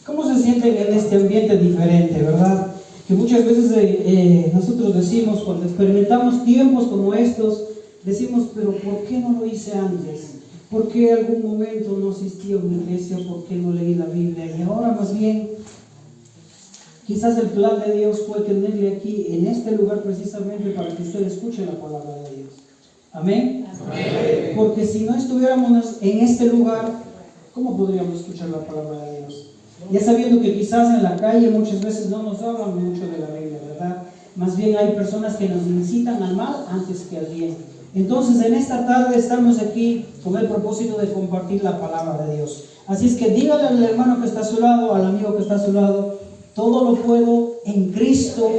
¿Cómo se sienten en este ambiente diferente, verdad? Que muchas veces nosotros decimos, cuando experimentamos tiempos como estos, decimos, pero ¿por qué no lo hice antes? ¿Por qué algún momento no asistí a una iglesia? ¿Por qué no leí la Biblia? Y ahora más bien, quizás el plan de Dios fue tenerle aquí, en este lugar precisamente, para que usted escuche la palabra de Dios. ¿Amén? Amén. Porque si no estuviéramos en este lugar, ¿cómo podríamos escuchar la palabra de Dios? Ya sabiendo que quizás en la calle muchas veces no nos hablan mucho de la Biblia, ¿verdad? Más bien hay personas que nos incitan al mal antes que al bien. Entonces en esta tarde estamos aquí con el propósito de compartir la palabra de Dios. Así es que dígale al hermano que está a su lado, al amigo que está a su lado, todo lo puedo en Cristo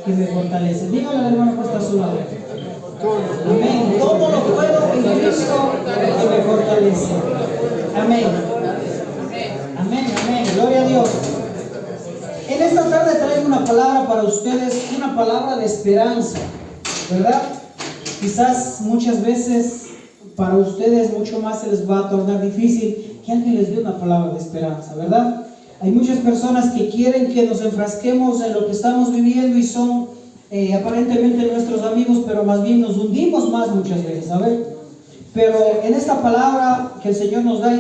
que me fortalece. Dígale al hermano que está a su lado. Amén. Todo lo puedo en Cristo que me fortalece. Amén. Amén, amén. Gloria a Dios. En esta tarde traigo una palabra para ustedes, una palabra de esperanza, ¿verdad? Quizás muchas veces para ustedes mucho más se les va a tornar difícil que alguien les dé una palabra de esperanza, ¿verdad? Hay muchas personas que quieren que nos enfrasquemos en lo que estamos viviendo y son aparentemente nuestros amigos, pero más bien nos hundimos más muchas veces, ¿sabes? Pero en esta palabra que el Señor nos da en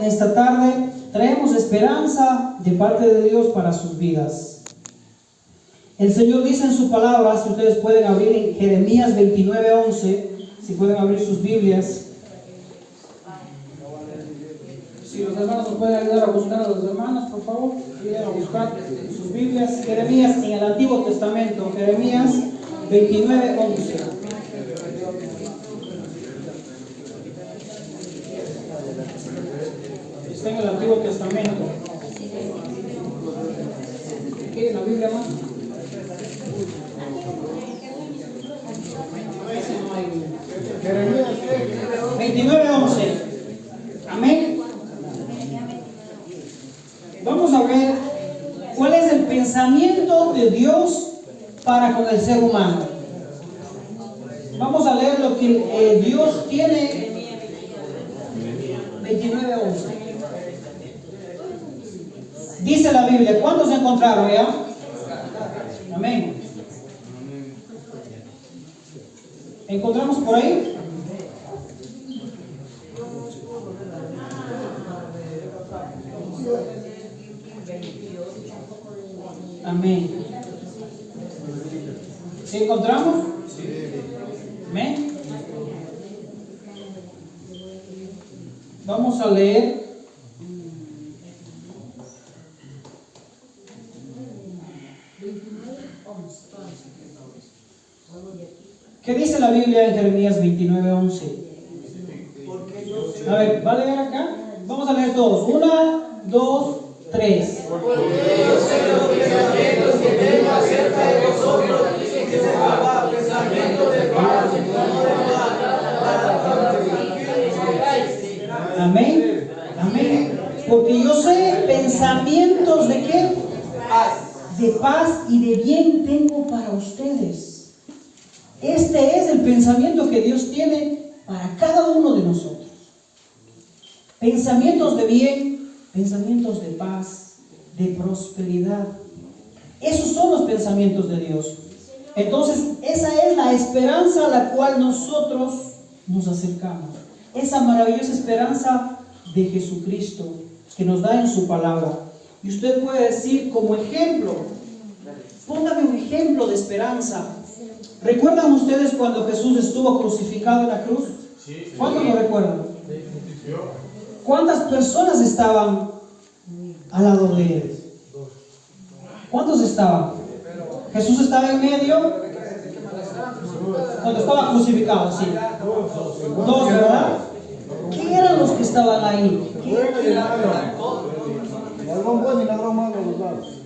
esta tarde, traemos esperanza de parte de Dios para sus vidas. El Señor dice en su palabra, si ustedes pueden abrir en Jeremías 29:11, si pueden abrir sus Biblias. Si los hermanos nos pueden ayudar a buscar a los hermanos, por favor, ayuden a buscar sus Biblias. Jeremías en el Antiguo Testamento, Jeremías 29:11. Está en el Antiguo Testamento. ¿Qué en la Biblia más? 29:11. Amén. Vamos a ver cuál es el pensamiento de Dios para con el ser humano. Vamos a leer lo que Dios tiene. 29:11. Dice la Biblia. ¿Cuántos se encontraron ya? Amén. ¿Encontramos por ahí? Amén. ¿Sí encontramos? Amén. Vamos a leer ¿qué dice la Biblia en Jeremías 29:11? A ver, ¿va a leer acá? Vamos a leer todos. 1, 2, 3. Porque yo sé los pensamientos que tengo acerca de vosotros, dicen que será pensamientos de paz y no de mal, para que amén. Amén. Porque yo sé pensamientos de qué? De paz y de bien tengo para ustedes. Este es el pensamiento que Dios tiene para cada uno de nosotros. Pensamientos de bien, pensamientos de paz, de prosperidad. Esos son los pensamientos de Dios. Entonces, esa es la esperanza a la cual nosotros nos acercamos. Esa maravillosa esperanza de Jesucristo que nos da en su palabra. Y usted puede decir como ejemplo, póngame un ejemplo de esperanza. ¿Recuerdan ustedes cuando Jesús estuvo crucificado en la cruz? ¿Cuántos lo recuerdan? ¿Cuántas personas estaban al lado de él? ¿Cuántos estaban? Jesús estaba en medio cuando estaba crucificado, sí. 2, ¿verdad? ¿Qué eran los que estaban ahí? Ladrón bueno y ladrón malo, los dos.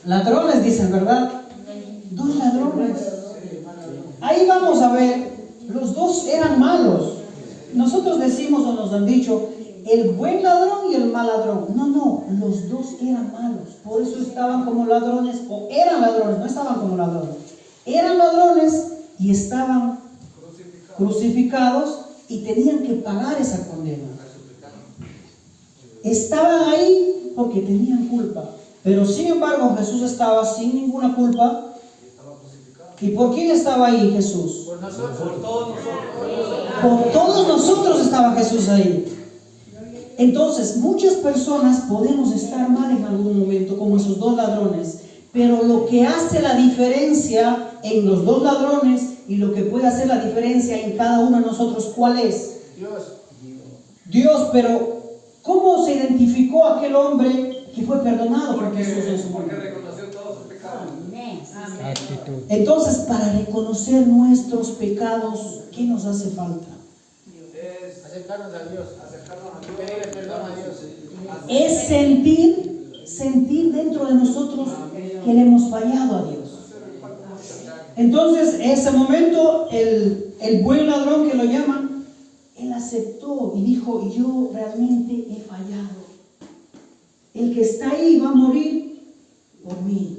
Ladrones, dicen, ¿verdad? 2 ladrones. Ahí vamos a ver, los 2 eran malos. Nosotros decimos o nos han dicho, el buen ladrón y el mal ladrón. No, los 2 eran malos. Por eso estaban como ladrones, o eran ladrones, no estaban como ladrones. Eran ladrones y estaban crucificados y tenían que pagar esa condena. Estaban ahí porque tenían culpa. Pero sin embargo Jesús estaba sin ninguna culpa. ¿Y por quién estaba ahí Jesús? Por nosotros, por todos nosotros. Por todos nosotros estaba Jesús ahí. Entonces, muchas personas podemos estar mal en algún momento, como esos dos ladrones, pero lo que hace la diferencia en los dos ladrones y lo que puede hacer la diferencia en cada uno de nosotros, ¿cuál es? Dios, pero ¿cómo se identificó aquel hombre que fue perdonado por Jesús en su Porque momento? reconoció todos sus pecados. Entonces, para reconocer nuestros pecados, ¿qué nos hace falta? Es acercarnos a Dios, pedirle perdón a Dios. Es sentir dentro de nosotros que le hemos fallado a Dios. Entonces, en ese momento, el buen ladrón que lo llaman, él aceptó y dijo, yo realmente he fallado. El que está ahí va a morir por mí.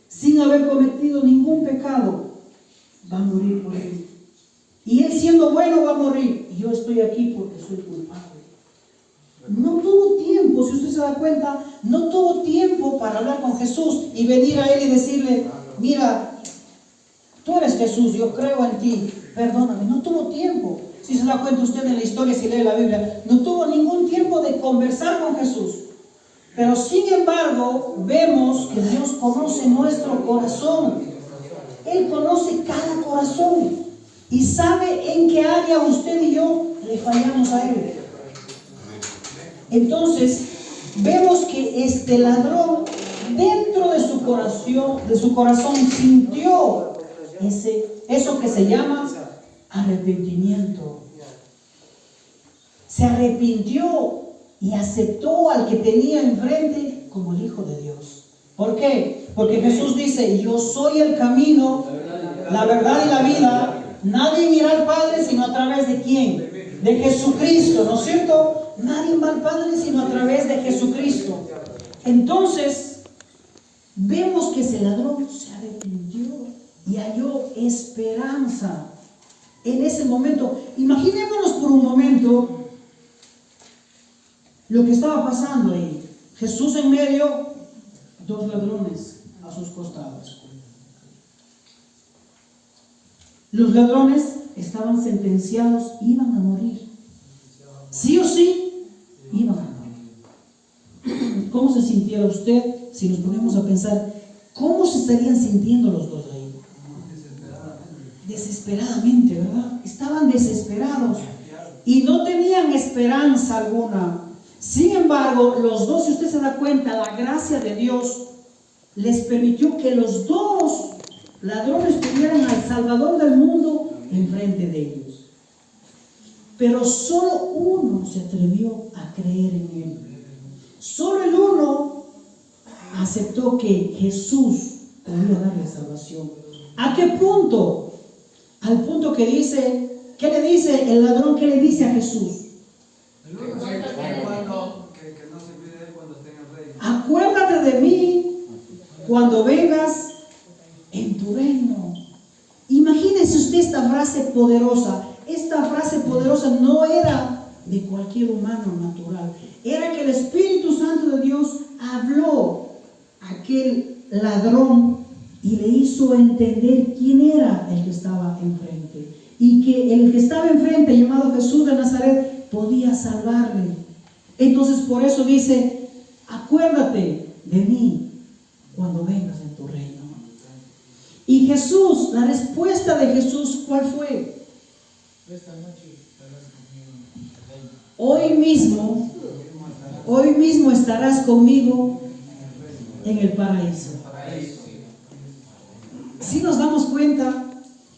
Sin haber cometido ningún pecado, va a morir por mí. Y él siendo bueno va a morir. Y yo estoy aquí porque soy culpable. No tuvo tiempo, si usted se da cuenta, no tuvo tiempo para hablar con Jesús y venir a él y decirle, mira, tú eres Jesús, yo creo en ti, perdóname. No tuvo tiempo. Si se da cuenta usted en la historia, si lee la Biblia, no tuvo ningún tiempo de conversar con Jesús. Pero sin embargo, vemos que Dios conoce nuestro corazón. Él conoce cada corazón y sabe en qué área usted y yo le fallamos a Él. Entonces, vemos que este ladrón, dentro de su corazón sintió eso que se llama arrepentimiento. Se arrepintió y aceptó al que tenía enfrente como el Hijo de Dios. ¿Por qué? Porque Jesús dice, yo soy el camino, la verdad y la vida. Nadie irá al Padre sino a través de ¿quién? De Jesucristo, ¿no es cierto? Nadie va al Padre sino a través de Jesucristo. Entonces, vemos que ese ladrón se arrepintió y halló esperanza en ese momento. Imaginémonos por un momento lo que estaba pasando ahí. Jesús en medio, dos ladrones a sus costados. Los ladrones estaban sentenciados, iban a morir. Sí o sí, iban a morir. ¿Cómo se sintiera usted si nos ponemos a pensar cómo se estarían sintiendo los dos ahí? Desesperadamente, ¿verdad? Estaban desesperados y no tenían esperanza alguna. Sin embargo, los dos, si usted se da cuenta, la gracia de Dios les permitió que los dos ladrones tuvieran al Salvador del mundo enfrente de ellos. Pero solo uno se atrevió a creer en él. Solo el uno aceptó que Jesús podía darle salvación. ¿A qué punto? Al punto que dice, ¿qué le dice el ladrón? ¿Qué le dice a Jesús? Acuérdate de mí cuando vengas en tu reino. Imagínese usted esta frase poderosa. Esta frase poderosa no era de cualquier humano natural. Era que el Espíritu Santo de Dios habló a aquel ladrón y le hizo entender quién era el que estaba enfrente. Y que el que estaba enfrente, llamado Jesús de Nazaret, podía salvarle. Entonces por eso dice, acuérdate de mí cuando vengas en tu reino. Y Jesús, la respuesta de Jesús, ¿cuál fue? Hoy mismo estarás conmigo en el paraíso. Si nos damos cuenta,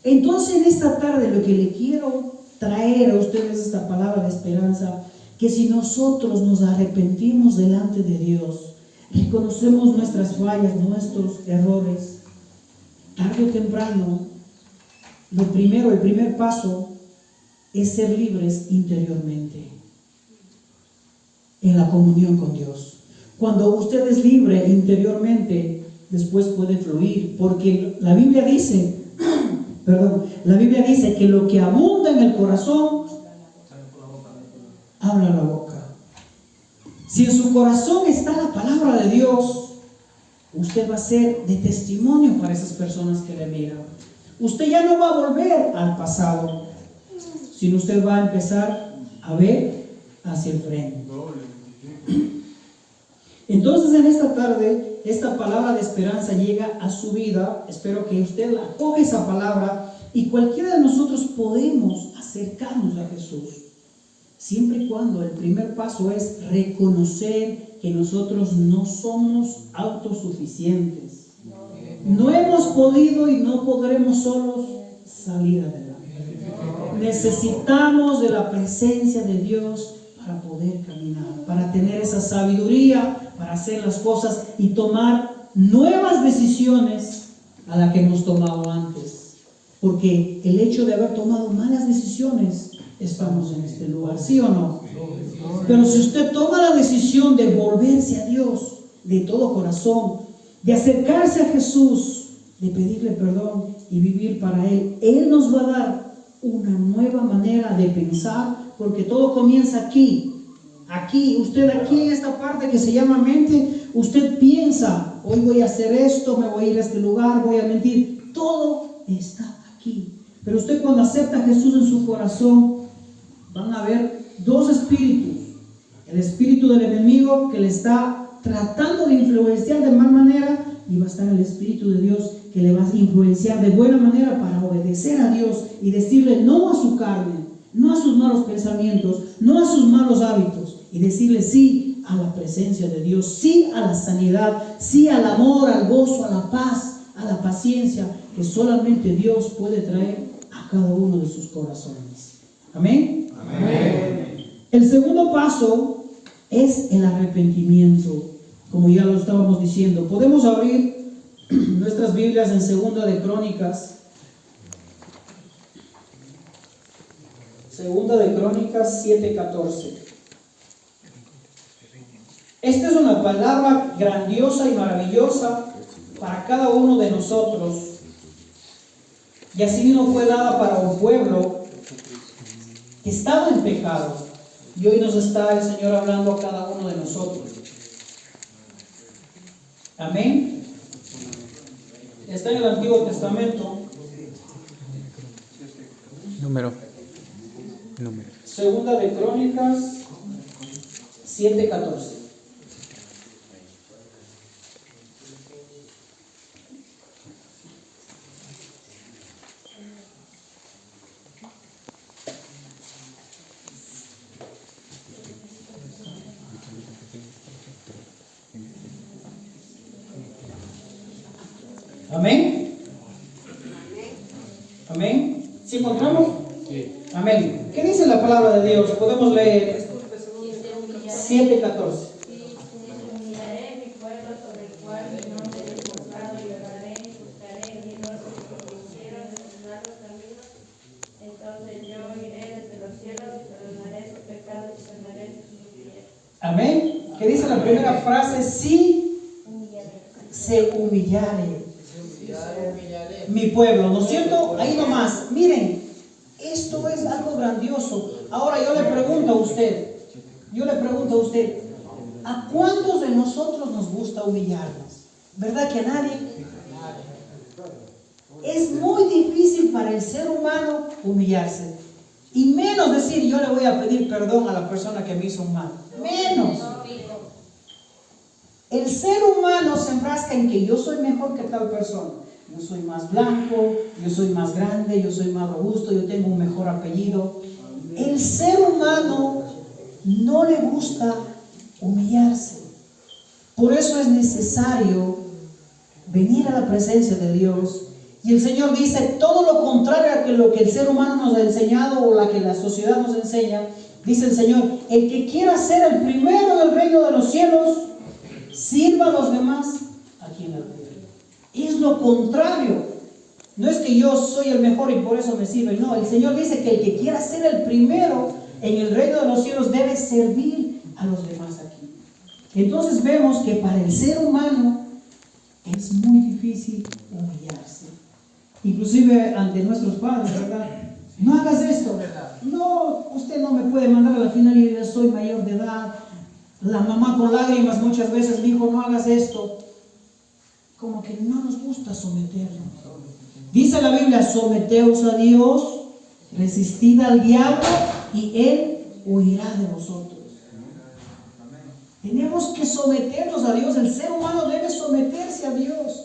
entonces en esta tarde lo que le quiero traer a ustedes esta palabra de esperanza, que si nosotros nos arrepentimos delante de Dios, reconocemos nuestras fallas, nuestros errores, tarde o temprano, el primer paso es ser libres interiormente en la comunión con Dios. Cuando usted es libre interiormente, después puede fluir, porque la Biblia dice, que lo que abunda en el corazón, habla la boca. Si en su corazón está la palabra de Dios, usted va a ser de testimonio para esas personas que le miran. Usted ya no va a volver al pasado, sino usted va a empezar a ver hacia el frente. Entonces en esta tarde, esta palabra de esperanza llega a su vida. Espero que usted acoja esa palabra y cualquiera de nosotros podemos acercarnos a Jesús. Siempre y cuando el primer paso es reconocer que nosotros no somos autosuficientes. No hemos podido y no podremos solos salir adelante. Necesitamos de la presencia de Dios para poder caminar, para tener esa sabiduría, para hacer las cosas y tomar nuevas decisiones a las que hemos tomado antes. Porque el hecho de haber tomado malas decisiones, estamos en este lugar, ¿sí o no? Pero si usted toma la decisión de volverse a Dios de todo corazón, de acercarse a Jesús, de pedirle perdón y vivir para Él, Él nos va a dar una nueva manera de pensar, porque todo comienza aquí. Usted aquí en esta parte que se llama mente, usted piensa, hoy voy a hacer esto, me voy a ir a este lugar, voy a mentir. Todo está aquí. Pero usted cuando acepta a Jesús en su corazón, van a haber dos espíritus. El espíritu del enemigo que le está tratando de influenciar de mal manera, y va a estar el espíritu de Dios que le va a influenciar de buena manera para obedecer a Dios y decirle no a su carne, no a sus malos pensamientos, no a sus malos hábitos, y decirle sí a la presencia de Dios, sí a la sanidad, sí al amor, al gozo, a la paz, a la paciencia que solamente Dios puede traer a cada uno de sus corazones. Amén. Amén. El segundo paso es el arrepentimiento, como ya lo estábamos diciendo. Podemos abrir nuestras Biblias en Segunda de Crónicas. Segunda de Crónicas 7:14. Esta es una palabra grandiosa y maravillosa para cada uno de nosotros. Y así no fue dada para un pueblo que estaba en pecado. Y hoy nos está el Señor hablando a cada uno de nosotros. Amén. Está en el Antiguo Testamento. Número. Segunda de Crónicas 7:14. Amén. Amén. ¿Sí encontramos? Sí. Amén. ¿Qué dice la palabra de Dios? Podemos leer 7:14. Amén. ¿Qué dice la primera frase? Si se humillare mi pueblo, ¿no es cierto? Ahí nomás, miren, esto es algo grandioso. Ahora yo le pregunto a usted, ¿a cuántos de nosotros nos gusta humillarnos? ¿Verdad que a nadie? Es muy difícil para el ser humano humillarse, y menos decir yo le voy a pedir perdón a la persona que me hizo un mal, menos. El ser humano se enfrasca en que yo soy mejor que tal persona. Yo soy más blanco, yo soy más grande, yo soy más robusto, yo tengo un mejor apellido. El ser humano no le gusta humillarse. Por eso es necesario venir a la presencia de Dios. Y el Señor dice todo lo contrario a lo que el ser humano nos ha enseñado o la que la sociedad nos enseña. Dice el Señor, el que quiera ser el primero del reino de los cielos, sirva a los demás aquí en la tierra. Es lo contrario. No es que yo soy el mejor y por eso me sirve. No, el Señor dice que el que quiera ser el primero en el reino de los cielos debe servir a los demás aquí. Entonces vemos que para el ser humano es muy difícil humillarse. Inclusive ante nuestros padres, ¿verdad? No hagas esto, ¿verdad? No, usted no me puede mandar a la final y yo soy mayor de edad. La mamá con lágrimas muchas veces dijo, no hagas esto. Como que no nos gusta someternos. Dice la Biblia, someteos a Dios, resistid al diablo y él huirá de vosotros. Tenemos que someternos a Dios. El ser humano debe someterse a Dios.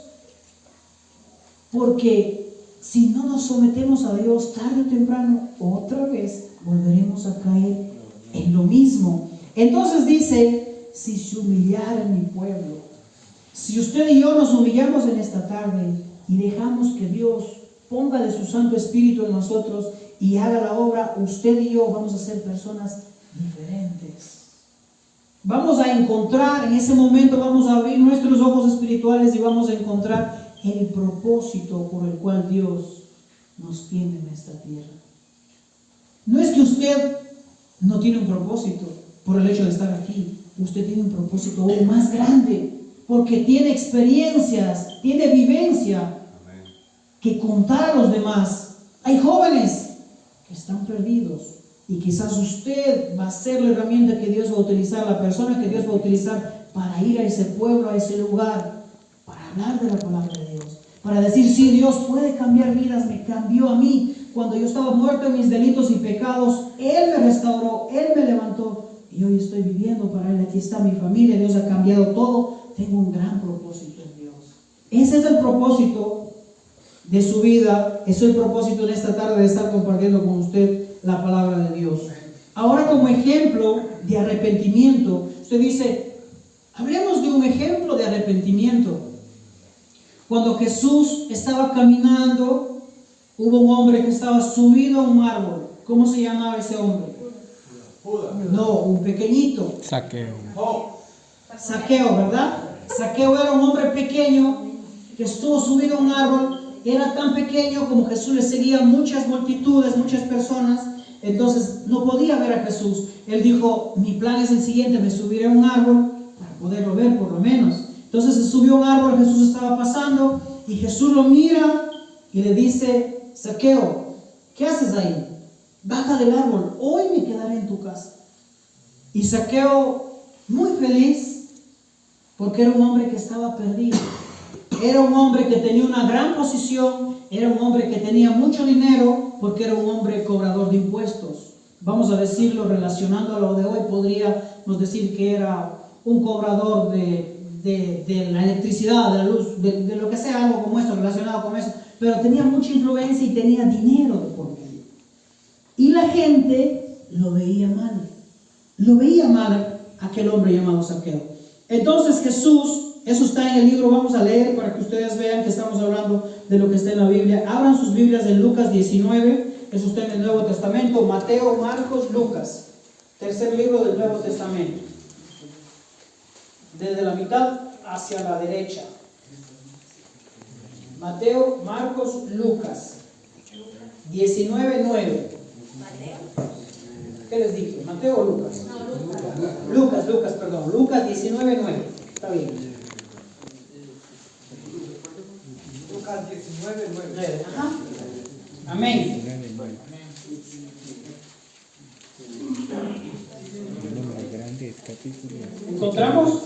Porque si no nos sometemos a Dios, tarde o temprano, otra vez volveremos a caer en lo mismo. Entonces dice, si se humillara mi pueblo, si usted y yo nos humillamos en esta tarde y dejamos que Dios ponga de su Santo Espíritu en nosotros y haga la obra, usted y yo vamos a ser personas diferentes. Vamos a encontrar, en ese momento vamos a abrir nuestros ojos espirituales y vamos a encontrar el propósito por el cual Dios nos tiene en esta tierra. No es que usted no tiene un propósito por el hecho de estar aquí. Usted tiene un propósito aún más grande, porque tiene experiencias, tiene vivencia que contar a los demás. Hay jóvenes que están perdidos y quizás usted va a ser la herramienta que Dios va a utilizar, la persona que Dios va a utilizar para ir a ese pueblo, a ese lugar, para hablar de la palabra de Dios, para decir, sí, Dios puede cambiar vidas, me cambió a mí. Cuando yo estaba muerto en mis delitos y pecados, Él me restauró, Él me levantó y hoy estoy viviendo para Él. Aquí está mi familia, Dios ha cambiado todo. Tengo un gran propósito en Dios. Ese es el propósito de su vida, es el propósito en esta tarde de estar compartiendo con usted la palabra de Dios. Ahora, como ejemplo de arrepentimiento, usted dice, hablemos de un ejemplo de arrepentimiento. Cuando Jesús estaba caminando, hubo un hombre que estaba subido a un árbol. ¿Cómo se llamaba ese hombre? No, un pequeñito. Zaqueo, ¿verdad? Zaqueo era un hombre pequeño que estuvo subido a un árbol. Era tan pequeño como Jesús le seguía muchas multitudes, muchas personas. Entonces no podía ver a Jesús. Él dijo, mi plan es el siguiente, me subiré a un árbol para poderlo ver por lo menos. Entonces se subió a un árbol, Jesús estaba pasando y Jesús lo mira y le dice, Zaqueo, ¿qué haces ahí? Baja del árbol, hoy me quedaré en tu casa. Y Zaqueo, muy feliz, porque era un hombre que estaba perdido. Era un hombre que tenía una gran posición, era un hombre que tenía mucho dinero, porque era un hombre cobrador de impuestos. Vamos a decirlo, relacionando a lo de hoy, podríamos decir que era un cobrador de la electricidad, de la luz, de lo que sea, algo como eso, relacionado con eso. Pero tenía mucha influencia y tenía dinero de por medio. Y la gente lo veía mal. Lo veía mal aquel hombre llamado Zaqueo. Entonces Jesús, eso está en el libro, vamos a leer para que ustedes vean que estamos hablando de lo que está en la Biblia. Abran sus Biblias en Lucas 19, eso está en el Nuevo Testamento, Mateo, Marcos, Lucas, tercer libro del Nuevo Testamento. Desde la mitad hacia la derecha. Mateo, Marcos, Lucas 19:9. ¿Qué les dije? ¿Mateo o Lucas? No, Lucas, perdón. Lucas 19:9. Está bien. Lucas 19:9. Ajá. Amén. ¿Encontramos?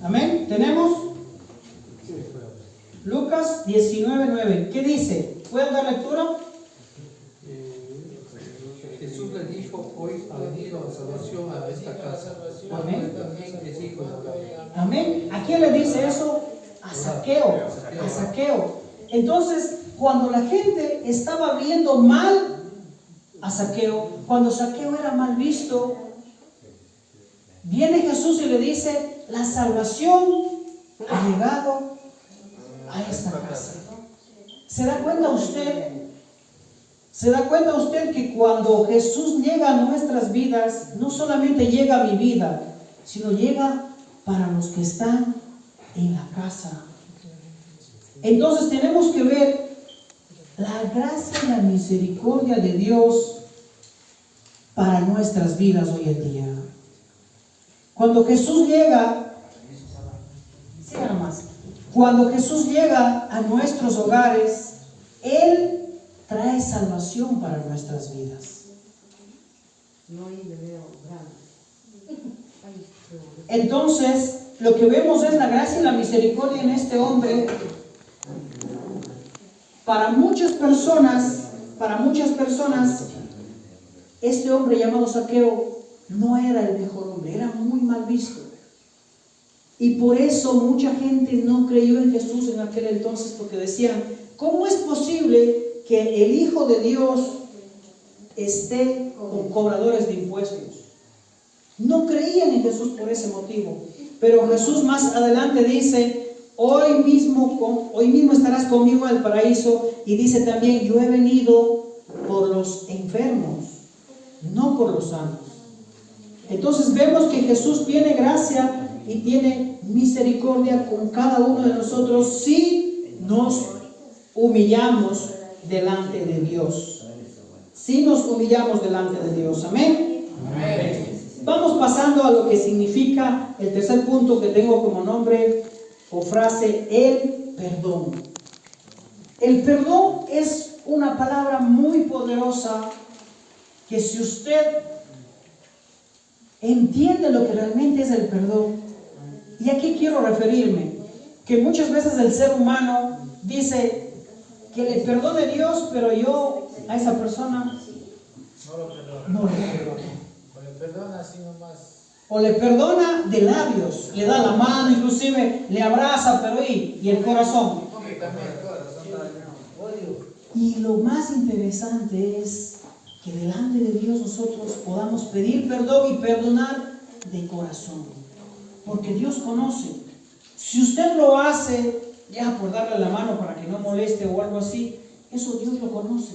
Amén. ¿Tenemos? Lucas 19:9. ¿Qué dice? ¿Pueden dar lectura? Jesús le dijo, hoy ha venido salvación a esta casa. Amén. También es hijo de Abraham. Amén. ¿A quién le dice eso? A Zaqueo. A Zaqueo. Entonces, cuando la gente estaba viendo mal a Zaqueo, cuando Zaqueo era mal visto, viene Jesús y le dice, la salvación ha llegado a esta casa. ¿Se da cuenta usted? ¿Se da cuenta usted que cuando Jesús llega a nuestras vidas, no solamente llega a mi vida, sino llega para los que están en la casa? Entonces tenemos que ver la gracia y la misericordia de Dios para nuestras vidas hoy en día. Cuando Jesús llega, cuando Jesús llega a nuestros hogares, Él trae salvación para nuestras vidas. Entonces, lo que vemos es la gracia y la misericordia en este hombre. Para muchas personas, este hombre llamado Zaqueo no era el mejor hombre, era muy mal visto. Y por eso mucha gente no creyó en Jesús en aquel entonces, porque decían, ¿cómo es posible que el Hijo de Dios esté con cobradores de impuestos? No creían en Jesús por ese motivo. Pero Jesús más adelante dice, hoy mismo estarás conmigo en el paraíso. Y dice también, yo he venido por los enfermos, no por los sanos. Entonces vemos que Jesús tiene gracia y tiene misericordia con cada uno de nosotros si nos humillamos delante de Dios. Si nos humillamos delante de Dios. Amén. Amén. Vamos pasando a lo que significa el tercer punto que tengo como nombre o frase, el perdón. El perdón es una palabra muy poderosa que si usted entiende lo que realmente es el perdón, y aquí quiero referirme, que muchas veces el ser humano dice que le perdone Dios, pero yo a esa persona no le perdono. O le perdona así nomás. O le perdona de labios, le da la mano, inclusive le abraza, pero y el corazón. Y lo más interesante es que delante de Dios nosotros podamos pedir perdón y perdonar de corazón, porque Dios conoce. Si usted lo hace ya por darle la mano para que no moleste o algo así, eso Dios lo conoce.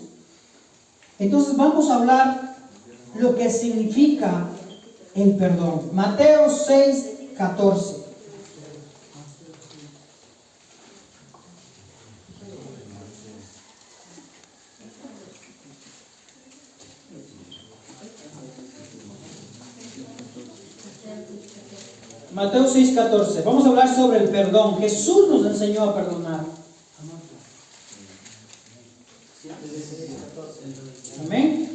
Entonces vamos a hablar lo que significa el perdón. Mateo 6:14. Mateo 6:14. Vamos a hablar sobre el perdón. Jesús nos enseñó a perdonar. Amén.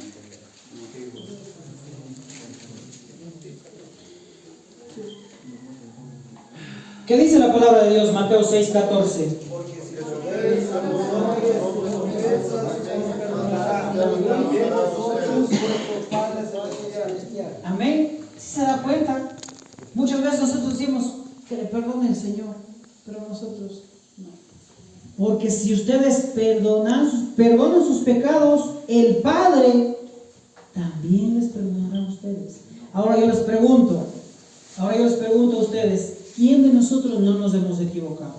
¿Qué dice la palabra de Dios? Mateo 6:14. Amén. ¿Sí se da cuenta? Muchas veces nosotros decimos que le perdone el Señor, pero nosotros no. Porque si ustedes perdonan sus pecados, el Padre también les perdonará a ustedes. Ahora yo les pregunto a ustedes, ¿quién de nosotros no nos hemos equivocado?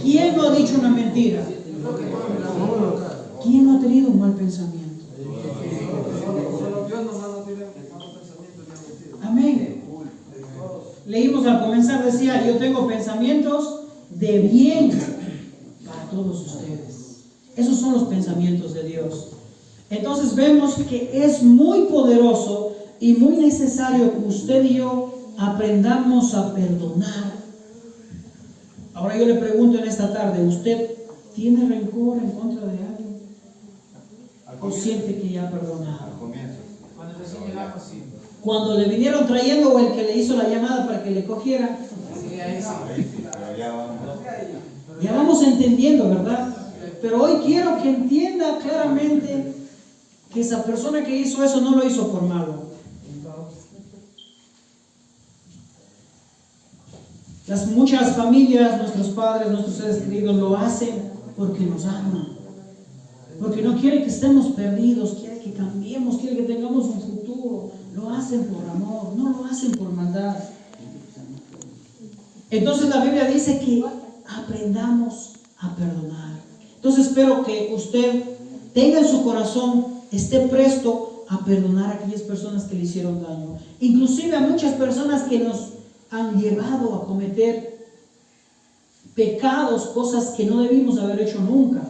¿Quién no ha dicho una mentira? ¿Quién no ha tenido un mal pensamiento? Amén. Leímos al comenzar, decía, yo tengo pensamientos de bien para todos ustedes. Esos son los pensamientos de Dios. Entonces vemos que es muy poderoso y muy necesario que usted y yo aprendamos a perdonar. Ahora yo le pregunto en esta tarde, ¿usted tiene rencor en contra de alguien? ¿O siente que ya ha perdonado? Cuando le vinieron trayendo o el que le hizo la llamada para que le cogiera, ya vamos entendiendo, ¿verdad? Pero hoy quiero que entienda claramente que esa persona que hizo eso no lo hizo por malo. Muchas familias, nuestros padres, nuestros seres queridos lo hacen porque nos aman, porque no quieren que estemos perdidos, quieren que cambiemos, quieren que tengamos un futuro. Lo hacen por amor, no lo hacen por maldad. Entonces la Biblia dice que aprendamos a perdonar. Entonces espero que usted tenga en su corazón, esté presto a perdonar a aquellas personas que le hicieron daño. Inclusive a muchas personas que nos han llevado a cometer pecados, cosas que no debimos haber hecho nunca.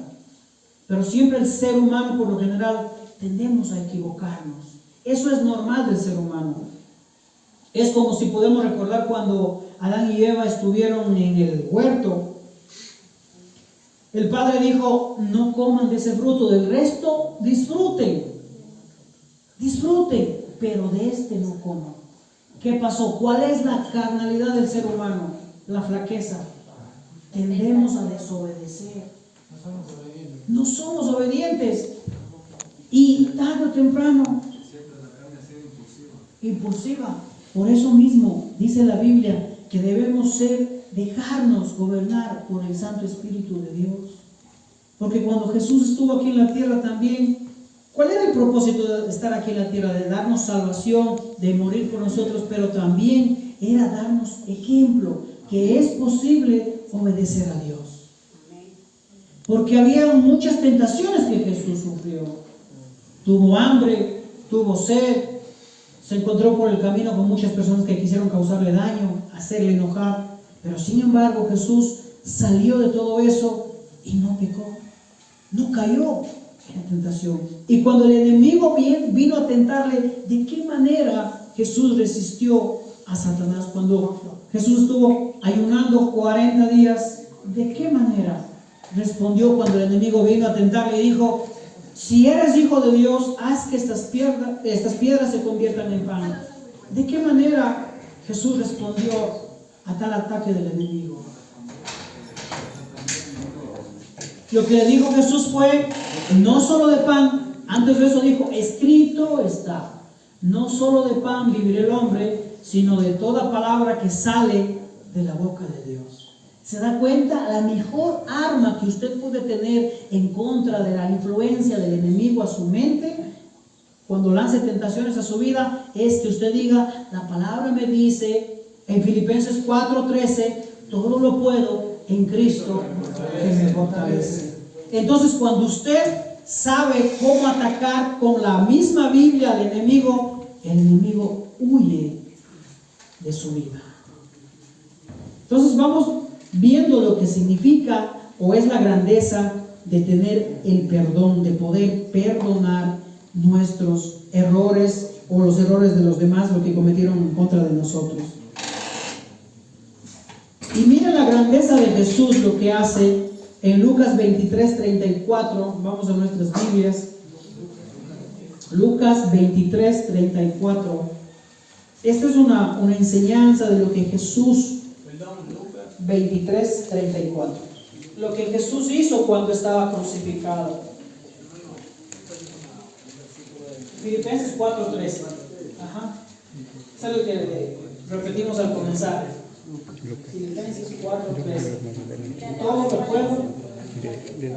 Pero siempre el ser humano, por lo general, tendemos a equivocarnos. Eso es normal del ser humano. Es como si podemos recordar cuando Adán y Eva estuvieron en el huerto. El Padre dijo, no coman de ese fruto, del resto disfruten, pero de este no coman. ¿Qué pasó? ¿Cuál es la carnalidad del ser humano? La flaqueza. Tendemos a desobedecer. No somos obedientes. Y tarde o temprano, impulsiva. Por eso mismo dice la Biblia que debemos dejarnos gobernar por el Santo Espíritu de Dios. Porque cuando Jesús estuvo aquí en la tierra también, ¿cuál era el propósito de estar aquí en la tierra? De darnos salvación, de morir por nosotros, pero también era darnos ejemplo, que es posible obedecer a Dios. Porque había muchas tentaciones que Jesús sufrió. Tuvo hambre, tuvo sed, se encontró por el camino con muchas personas que quisieron causarle daño, hacerle enojar. Pero sin embargo Jesús salió de todo eso y no pecó, no cayó en la tentación. Y cuando el enemigo vino a tentarle, ¿de qué manera Jesús resistió a Satanás? Cuando Jesús estuvo ayunando 40 días, ¿de qué manera respondió cuando el enemigo vino a tentarle y dijo, si eres hijo de Dios, haz que estas piedras se conviertan en pan? ¿De qué manera Jesús respondió a tal ataque del enemigo? Lo que le dijo Jesús fue, no solo de pan, antes de eso dijo, escrito está, no solo de pan vivirá el hombre, sino de toda palabra que sale de la boca de Dios. ¿Se da cuenta? La mejor arma que usted puede tener en contra de la influencia del enemigo a su mente, cuando lance tentaciones a su vida, es que usted diga, la palabra me dice, en Filipenses 4:13, todo lo puedo en Cristo que me fortalece. Entonces, cuando usted sabe cómo atacar con la misma Biblia al enemigo, el enemigo huye de su vida. Entonces vamos viendo lo que significa o es la grandeza de tener el perdón, de poder perdonar nuestros errores o los errores de los demás, lo que cometieron en contra de nosotros. Y mira la grandeza de Jesús, lo que hace en Lucas 23:34. Vamos a nuestras Biblias. Lucas 23:34. Esta es una enseñanza de lo que Jesús, 23:34, lo que Jesús hizo cuando estaba crucificado. Filipenses 4:13. Es algo que repetimos al comenzar. Filipenses 4:13. Todo lo puedo.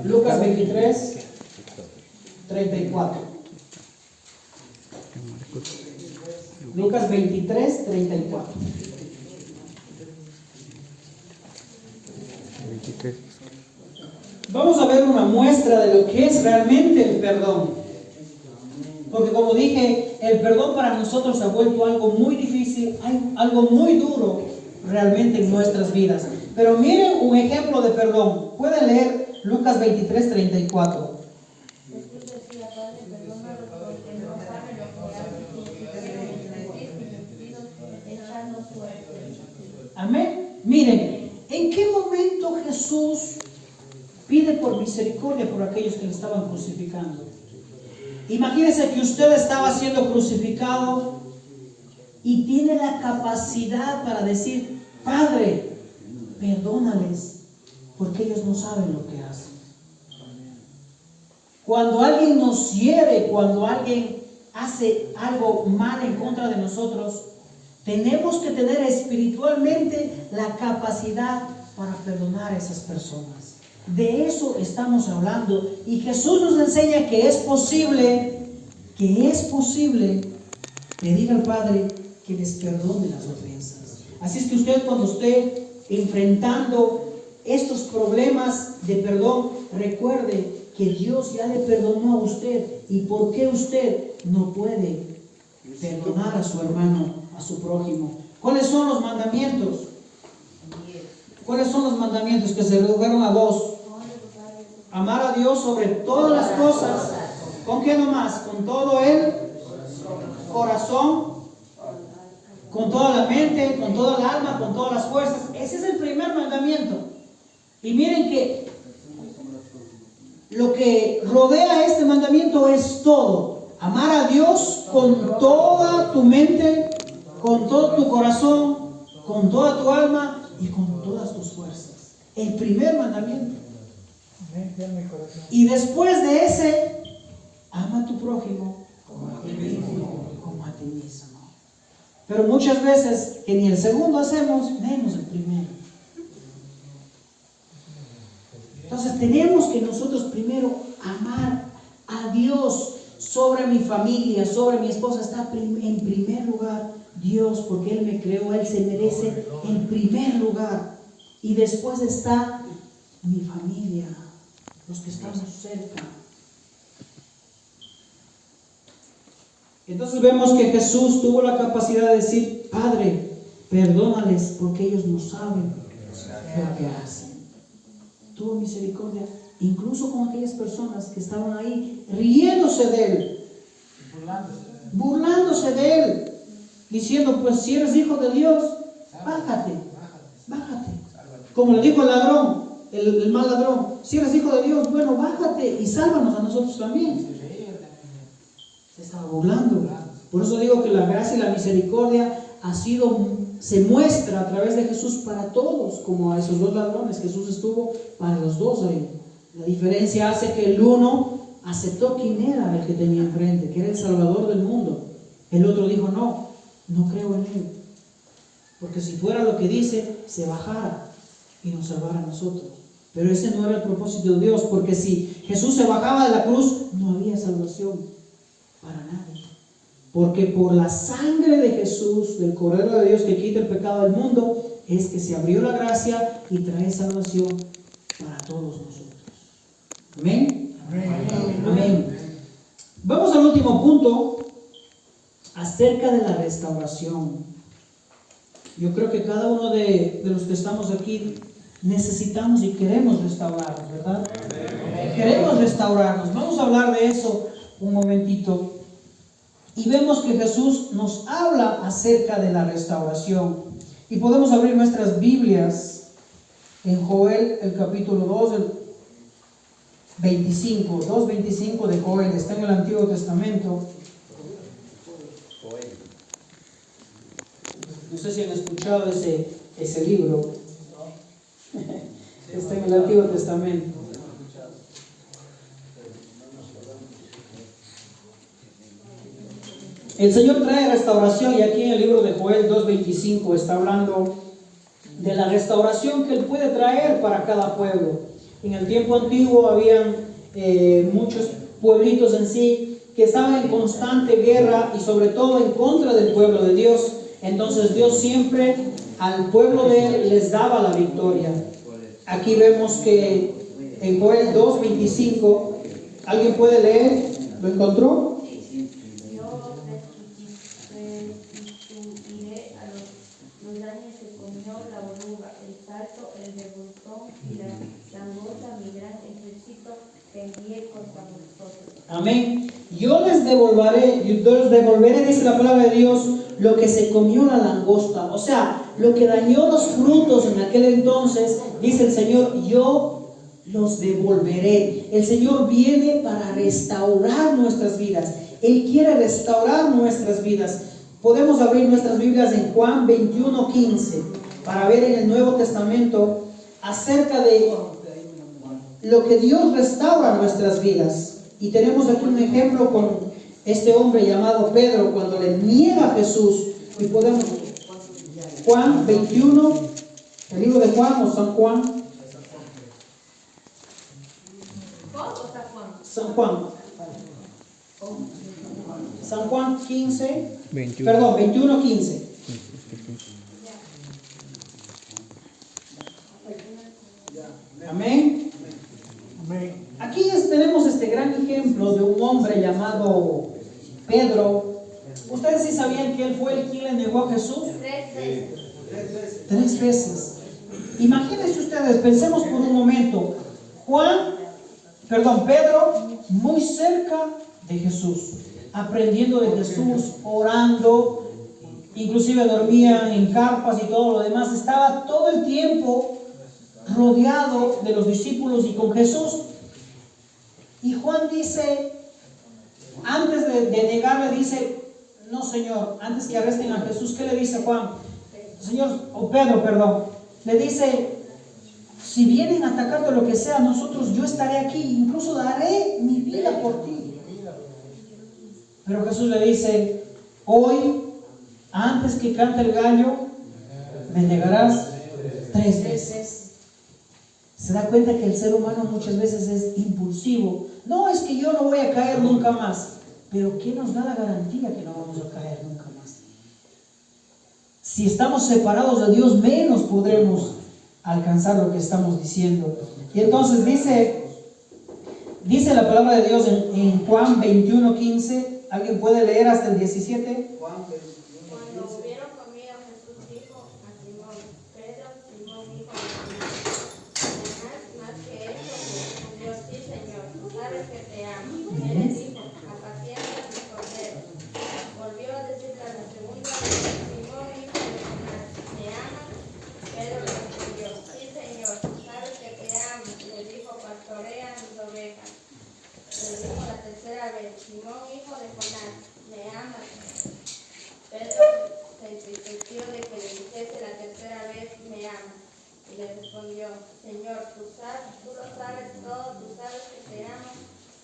Lucas 23:34. Lucas 23:34. Vamos a ver una muestra de lo que es realmente el perdón. Porque como dije, el perdón para nosotros se ha vuelto algo muy difícil, algo muy duro realmente en nuestras vidas. Pero miren un ejemplo de perdón. Pueden leer Lucas 23:34. Amén. Miren, ¿en qué momento Jesús pide por misericordia por aquellos que le estaban crucificando? Imagínense que usted estaba siendo crucificado y tiene la capacidad para decir, Padre, perdónales, porque ellos no saben lo que hacen. Cuando alguien nos hiere, cuando alguien hace algo mal en contra de nosotros, tenemos que tener espiritualmente la capacidad para perdonar a esas personas. De eso estamos hablando. Y Jesús nos enseña que es posible pedir al Padre que les perdone las ofensas. Así es que usted, cuando esté enfrentando estos problemas de perdón, recuerde que Dios ya le perdonó a usted y por qué usted no puede perdonar a su hermano, a su prójimo. ¿Cuáles son los mandamientos? ¿Cuáles son los mandamientos que se redujeron a dos? Amar a Dios sobre todas las cosas. ¿Con qué nomás? Con todo el corazón, con toda la mente, con toda el alma, con todas las fuerzas. Ese es el primer mandamiento. Y miren que lo que rodea este mandamiento es todo. Amar a Dios con toda tu mente, con todo tu corazón, con toda tu alma y con todas tus fuerzas. El primer mandamiento. Y después de ese, ama a tu prójimo como a ti mismo. Pero muchas veces que ni el segundo hacemos, menos el primero. Entonces tenemos que nosotros primero amar a Dios sobre mi familia, sobre mi esposa. Está en primer lugar Dios, porque Él me creó, Él se merece en primer lugar. Y después está mi familia, los que estamos cerca. Entonces vemos que Jesús tuvo la capacidad de decir: Padre, perdónales porque ellos no saben lo que hacen. Tuvo misericordia incluso con aquellas personas que estaban ahí riéndose de Él, burlándose de Él, diciendo: pues si eres hijo de Dios, bájate. Como le dijo el ladrón, el mal ladrón: si eres hijo de Dios, bueno, bájate y sálvanos a nosotros también. Se estaba burlando. Por eso digo que la gracia y la misericordia se muestra a través de Jesús para todos, como a esos dos ladrones. Jesús estuvo para los dos ahí. La diferencia hace que el uno aceptó quién era el que tenía enfrente, que era el Salvador del mundo. El otro dijo: no creo en él, porque si fuera lo que dice, se bajara y nos salvara a nosotros. Pero ese no era el propósito de Dios, porque si Jesús se bajaba de la cruz, no había salvación para nadie. Porque por la sangre de Jesús, del Cordero de Dios que quita el pecado del mundo, es que se abrió la gracia y trae salvación para todos nosotros. Amén. Amén. Vamos al último punto, acerca de la restauración. Yo creo que cada uno de los que estamos aquí necesitamos y queremos restaurarnos, ¿verdad? Queremos restaurarnos. Vamos a hablar de eso un momentito. Y vemos que Jesús nos habla acerca de la restauración. Y podemos abrir nuestras Biblias en Joel, el capítulo 2, el 25, 2:25 de Joel. Está en el Antiguo Testamento. No sé si han escuchado ese libro. Está en el Antiguo Testamento. El Señor trae restauración, y aquí en el libro de Joel 2:25 está hablando de la restauración que Él puede traer para cada pueblo. En el tiempo antiguo habían muchos pueblitos en sí que estaban en constante guerra y sobre todo en contra del pueblo de Dios. Entonces Dios siempre al pueblo de Él les daba la victoria. Aquí vemos que en Joel 2:25, ¿alguien puede leer? ¿Lo encontró? Amén. Yo les devolveré, dice la palabra de Dios, lo que se comió la langosta. O sea, lo que dañó los frutos en aquel entonces, dice el Señor, yo los devolveré. El Señor viene para restaurar nuestras vidas. Él quiere restaurar nuestras vidas. Podemos abrir nuestras Biblias en Juan 21:15 para ver en el Nuevo Testamento acerca de lo que Dios restaura en nuestras vidas. Y tenemos aquí un ejemplo con este hombre llamado Pedro, cuando le niega a Jesús. Y podemos, Juan 21, el libro de Juan o San Juan. San Juan. San Juan 21:15. Amén. Aquí tenemos hombre llamado Pedro, ¿ustedes sí sabían que él fue el quien le negó a Jesús? 3 veces. Imagínense ustedes, pensemos por un momento, Pedro, muy cerca de Jesús, aprendiendo de Jesús, orando, inclusive dormía en carpas y todo lo demás, estaba todo el tiempo rodeado de los discípulos y con Jesús. Y Juan dice, antes de negarle, dice, no Señor, antes que arresten a Jesús, ¿qué le dice Juan? Pedro, perdón, le dice, si vienen a atacarte o lo que sea, yo estaré aquí, incluso daré mi vida por ti. Pero Jesús le dice, hoy, antes que cante el gallo, me negarás 3 veces. Se da cuenta que el ser humano muchas veces es impulsivo. No, es que yo no voy a caer nunca más. Pero ¿qué nos da la garantía que no vamos a caer nunca más? Si estamos separados de Dios, menos podremos alcanzar lo que estamos diciendo. Y entonces dice la palabra de Dios en Juan 21:15. ¿Alguien puede leer hasta el 17? Juan 21:15. Cuando hubieron comido, Jesús dijo a Simón: Pedro, Simón, hijo de Jonás, más que esto, respondió: sí, Señor, tú sabes que te amo. Él le dijo: apacienta mis corderos. Volvió a decirle la segunda vez: Simón, hijo de Jonás, ¿me amas? Pedro le respondió: sí, Señor, tú sabes que te amo. Le dijo: pastorea mis ovejas. Le dijo la tercera vez: Simón, hijo de Jonás, ¿me amas? Pedro se entristeció de que le dijese la tercera vez: me amas. Y le respondió: Señor, tú lo sabes todo, tú sabes que te amo.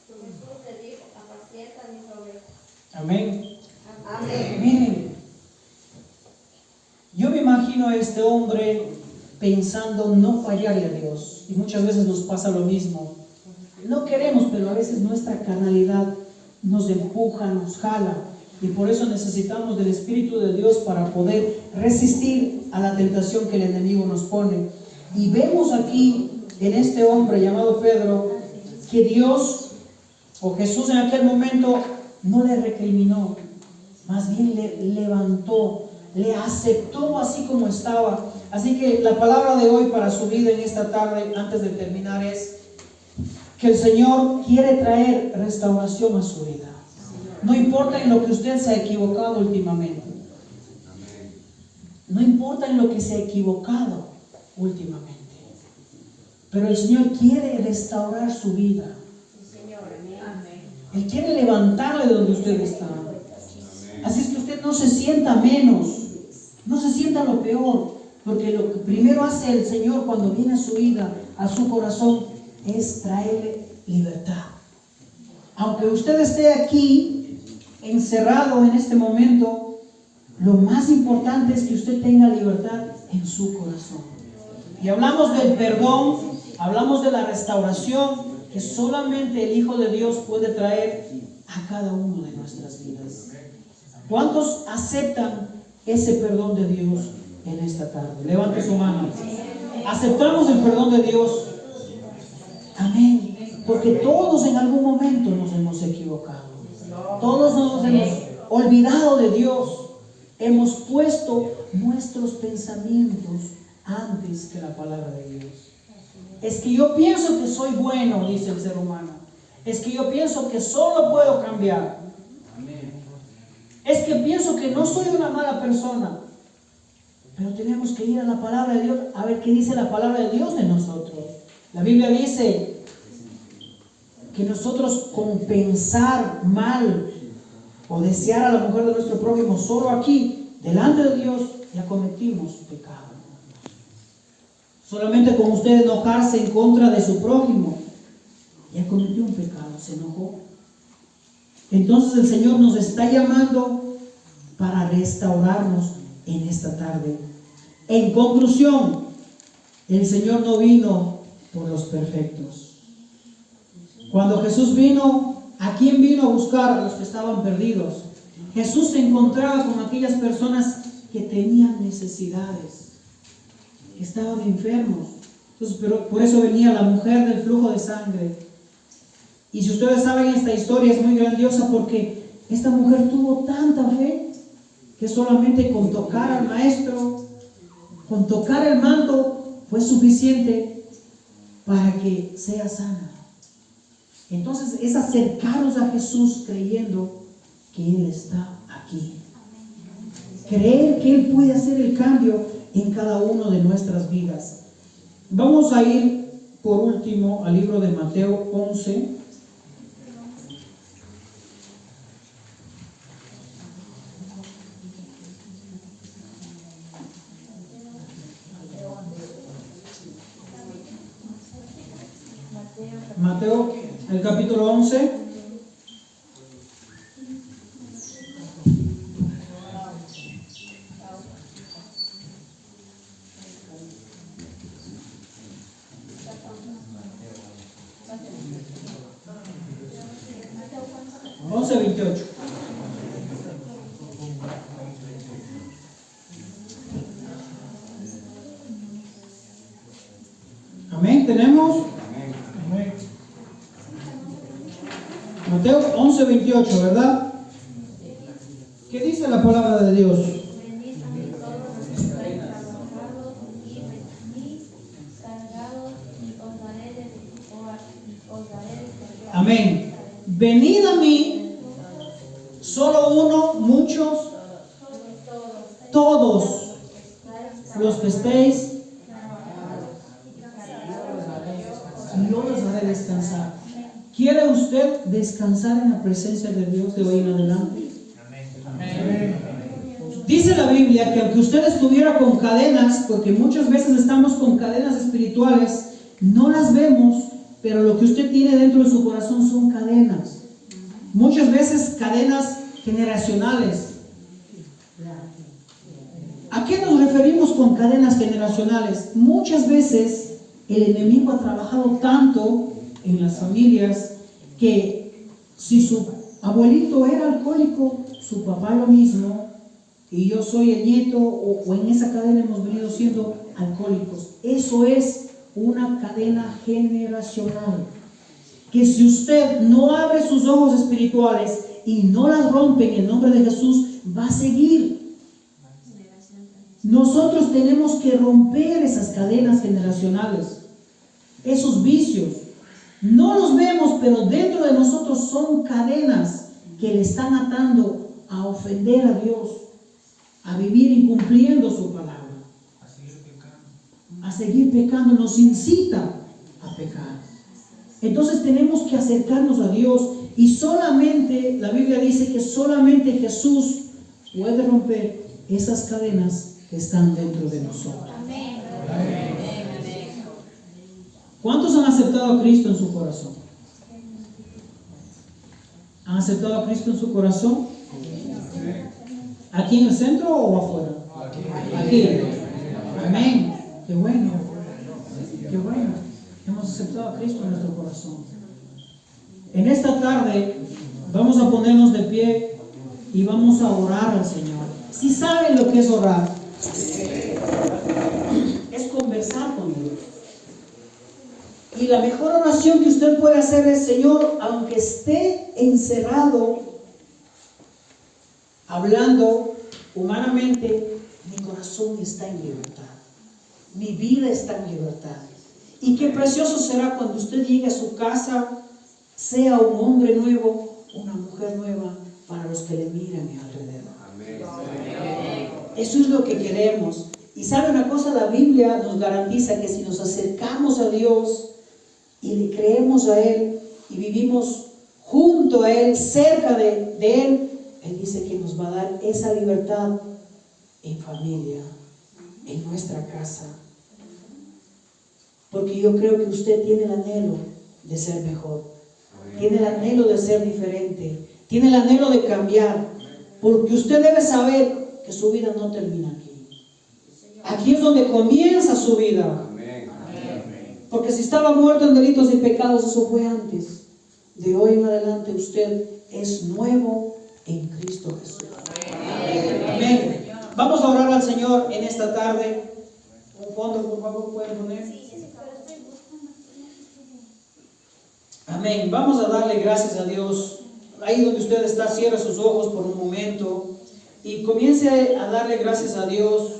Jesús le dijo: apacienta mis ovejas. Amén. Amén. Miren, yo me imagino a este hombre pensando no fallarle a Dios. Y muchas veces nos pasa lo mismo. No queremos, pero a veces nuestra carnalidad nos empuja, nos jala. Y por eso necesitamos del Espíritu de Dios para poder resistir a la tentación que el enemigo nos pone. Y vemos aquí en este hombre llamado Pedro que Dios o Jesús en aquel momento no le recriminó, más bien le levantó, le aceptó así como estaba. Así que la palabra de hoy para su vida en esta tarde, antes de terminar, es que el Señor quiere traer restauración a su vida. No importa en lo que usted se ha equivocado últimamente. No importa en lo que se ha equivocado últimamente. Pero el Señor quiere restaurar su vida. Él quiere levantarle de donde usted está. Así es que usted no se sienta menos. No se sienta lo peor. Porque lo que primero hace el Señor cuando viene a su vida, a su corazón, es traerle libertad. Aunque usted esté aquí encerrado en este momento, lo más importante es que usted tenga libertad en su corazón. Y hablamos del perdón, hablamos de la restauración que solamente el Hijo de Dios puede traer a cada uno de nuestras vidas. ¿Cuántos aceptan ese perdón de Dios en esta tarde? Levante su mano. ¿Aceptamos el perdón de Dios? Amén. Porque todos en algún momento nos hemos equivocado. Todos nos hemos olvidado de Dios. Hemos puesto nuestros pensamientos antes que la palabra de Dios. Es que yo pienso que soy bueno, dice el ser humano. Es que yo pienso que solo puedo cambiar. Es que pienso que no soy una mala persona. Pero tenemos que ir a la palabra de Dios a ver qué dice la palabra de Dios de nosotros. La Biblia dice que nosotros con pensar mal o desear a la mujer de nuestro prójimo solo aquí, delante de Dios, ya cometimos pecado. Solamente con usted enojarse en contra de su prójimo, ya cometió un pecado, se enojó. Entonces el Señor nos está llamando para restaurarnos en esta tarde. En conclusión, el Señor no vino por los perfectos. Cuando Jesús vino, ¿a quién vino a buscar? A los que estaban perdidos. Jesús se encontraba con aquellas personas que tenían necesidades, que estaban enfermos. Entonces, pero por eso venía la mujer del flujo de sangre Y si ustedes saben, esta historia es muy grandiosa porque esta mujer tuvo tanta fe que solamente con tocar al maestro, con tocar el manto, fue suficiente para que sea sana. Entonces es acercarnos a Jesús creyendo que Él está aquí. Creer que Él puede hacer el cambio en cada uno de nuestras vidas. Vamos a ir por último al libro de Mateo 11. Mateo, el capítulo 11. Once 28. Amén, tenemos. Amén. Mateo 11, 28, ¿verdad? ¿Qué dice la palabra de Dios? Venid a mí todos los que estáis trabajados y cargados, y os daré descanso. Amén. Venid a mí, solo uno, muchos, todos los que estéis, yo los haré descansar. ¿Quiere usted descansar en la presencia de Dios de hoy en adelante? Dice la Biblia que aunque usted estuviera con cadenas, porque muchas veces estamos con cadenas espirituales, no las vemos, pero lo que usted tiene dentro de su corazón son cadenas. Muchas veces cadenas generacionales. ¿A qué nos referimos con cadenas generacionales? Muchas veces el enemigo ha trabajado tanto en las familias que si su abuelito era alcohólico, su papá lo mismo, y yo soy el nieto, o en esa cadena hemos venido siendo alcohólicos. Eso es una cadena generacional, que si usted no abre sus ojos espirituales y no las rompe en el nombre de Jesús, va a seguir. Nosotros tenemos que romper esas cadenas generacionales, esos vicios. No los vemos, pero dentro de nosotros son cadenas que le están atando a ofender a Dios, a vivir incumpliendo su palabra, a seguir pecando, nos incita a pecar. Entonces tenemos que acercarnos a Dios, y solamente, la Biblia dice que solamente Jesús puede romper esas cadenas que están dentro de nosotros. Amén. ¿Cuántos han aceptado a Cristo en su corazón? ¿Han aceptado a Cristo en su corazón? ¿Aquí en el centro o afuera? Aquí. Amén. Qué bueno. Qué bueno. Hemos aceptado a Cristo en nuestro corazón. En esta tarde vamos a ponernos de pie y vamos a orar al Señor. Si saben lo que es orar, es conversar con Dios. Y la mejor oración que usted puede hacer es: Señor, aunque esté encerrado, hablando humanamente, mi corazón está en libertad. Mi vida está en libertad. Y qué precioso será cuando usted llegue a su casa, sea un hombre nuevo, una mujer nueva, para los que le miran alrededor. Amén. Eso es lo que queremos. Y sabe una cosa, la Biblia nos garantiza que si nos acercamos a Dios y le creemos a Él y vivimos junto a Él, cerca de Él, Él dice que nos va a dar esa libertad en familia, en nuestra casa. Porque yo creo que usted tiene el anhelo de ser mejor, tiene el anhelo de ser diferente, tiene el anhelo de cambiar, porque usted debe saber que su vida no termina aquí. Aquí es donde comienza su vida. Porque si estaba muerto en delitos y pecados, eso fue antes. De hoy en adelante usted es nuevo en Cristo Jesús. Amén. Vamos a orar al Señor en esta tarde. Un fondo, por favor, pueden poner. Amén. Vamos a darle gracias a Dios. Ahí donde usted está, cierre sus ojos por un momento y comience a darle gracias a Dios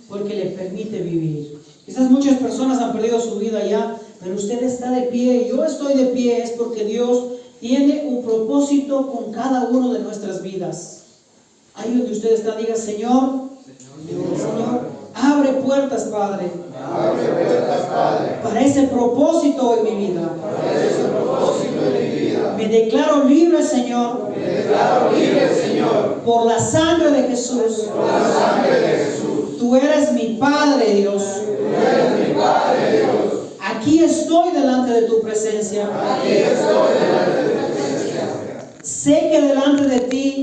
porque le permite vivir. Quizás muchas personas han perdido su vida ya, pero usted está de pie, yo estoy de pie, es porque Dios tiene un propósito con cada uno de nuestras vidas. Ahí donde usted está, diga: Señor, abre puertas, Padre, para ese propósito en mi vida. Me declaro libre, Señor, por la sangre de Jesús. Tú eres mi Padre, Dios. Aquí estoy delante de tu presencia. Sé que delante de ti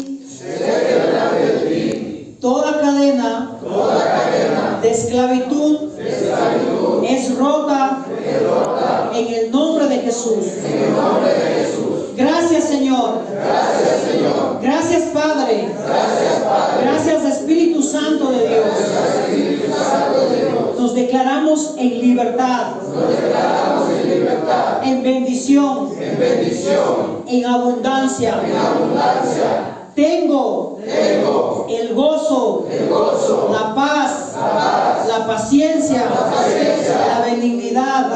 toda cadena de esclavitud es rota en el nombre de Jesús. Gracias, Señor. Gracias, Padre. Gracias, Espíritu Santo de Dios. Nos declaramos en libertad, en bendición, en abundancia. Tengo el gozo, la paz, la paciencia, la benignidad,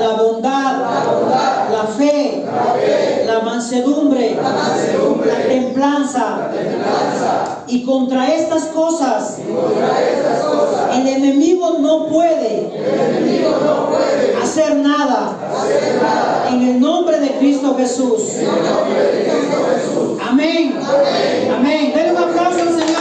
la bondad, la fe, la mansedumbre, la templanza. Y contra estas cosas el enemigo no puede hacer nada. En el nombre de Cristo Jesús. Amén. Amén. Denle un aplauso al Señor.